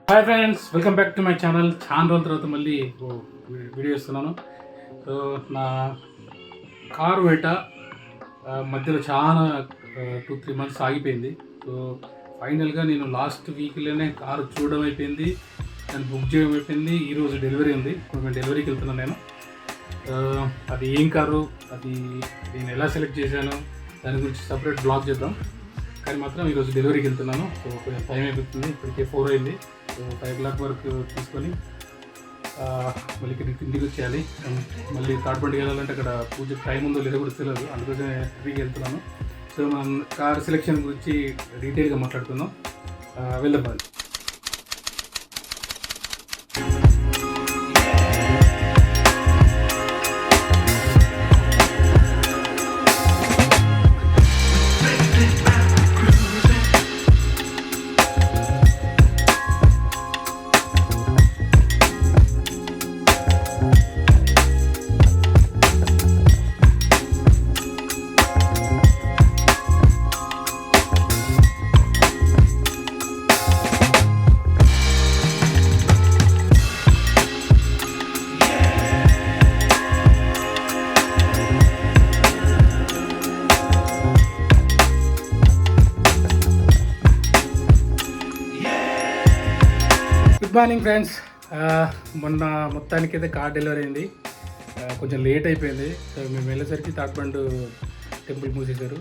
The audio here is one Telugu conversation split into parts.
Hi friends, welcome back to my channel. చాలా రోజుల తర్వాత మళ్ళీ వీడియో ఇస్తున్నాను. సో నా కారు వేట మధ్యలో చాలా 2-3 మంత్స్ ఆగిపోయింది. సో ఫైనల్గా నేను లాస్ట్ వీక్లోనే కారు చూడడం అయిపోయింది, దాన్ని బుక్ చేయడం అయిపోయింది. ఈరోజు డెలివరీ ఉంది. ఇప్పుడు నేను డెలివరీకి వెళ్తున్నాను. నేను అది ఏం కారు, అది నేను ఎలా సెలెక్ట్ చేశాను దాని గురించి సపరేట్ బ్లాగ్ చేద్దాం. కానీ మాత్రం ఈరోజు డెలివరీకి వెళ్తున్నాను. సో కొంచెం టైం అయిపోతుంది, ఇప్పటికే 4 అయింది. సో 5 o'clock వరకు తీసుకొని మళ్ళీ ఇంటికి వచ్చేయాలి. మళ్ళీ తాడ్బండికి వెళ్ళాలంటే అక్కడ పూజ టైం ఉందో లేదో కూడా తెలియదు, అందుకోసం ఫ్రీకి వెళ్తున్నాను. సో మనం కార్ సెలెక్షన్ గురించి డీటెయిల్గా మాట్లాడుకుందాం. వెళ్దాం. Good morning friends. మొన్న మొత్తానికి అయితే కార్ డెలివరీ అయింది. కొంచెం లేట్ అయిపోయింది. సో మేము వెళ్ళేసరికి తాడ్బండు టెంపుల్ మూసేశారు,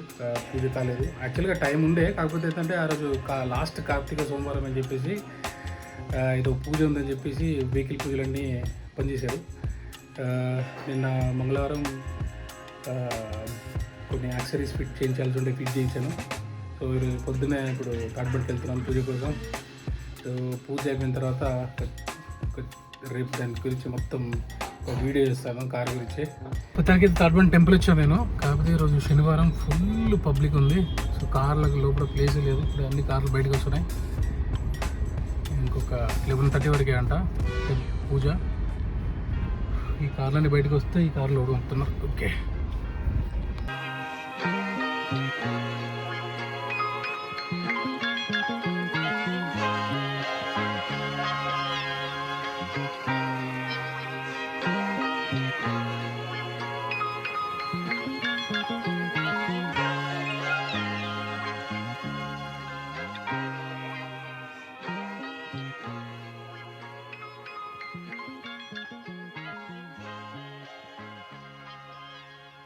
పూజ కాలేదు. యాక్చువల్గా టైం ఉండే, కాకపోతే ఏంటంటే ఆ రోజు లాస్ట్ కార్తీక సోమవారం అని చెప్పేసి ఏదో పూజ ఉందని చెప్పేసి వెహికల్ పూజలన్నీ పనిచేశారు. నిన్న మంగళవారం కొన్ని యాక్సరీస్ ఫిట్ చేయించాల్సి ఉంటే ఫిట్ చేయించాను. సో ఈరోజు పొద్దున్నే ఇప్పుడు తాడ్బండికి వెళ్తున్నాను పూజ కోసం. సో పూజ అయిపోయిన తర్వాత రేపు దాని గురించి మొత్తం ఒక వీడియో చేస్తాను, కార్ గురించి. మొత్తానికి తాడ్బండి టెంపుల్ వచ్చాను నేను. కాకపోతే ఈరోజు శనివారం ఫుల్ పబ్లిక్ ఉంది. సో కార్లకు లోపల ప్లేస్ లేదు. ఇప్పుడు అన్ని కార్లు బయటకు వస్తున్నాయి. ఇంకొక 11:30 వరకే అంట పూజ. ఈ కార్లన్నీ బయటకు వస్తే ఈ కార్లో పంపుతున్నారు. ఓకే.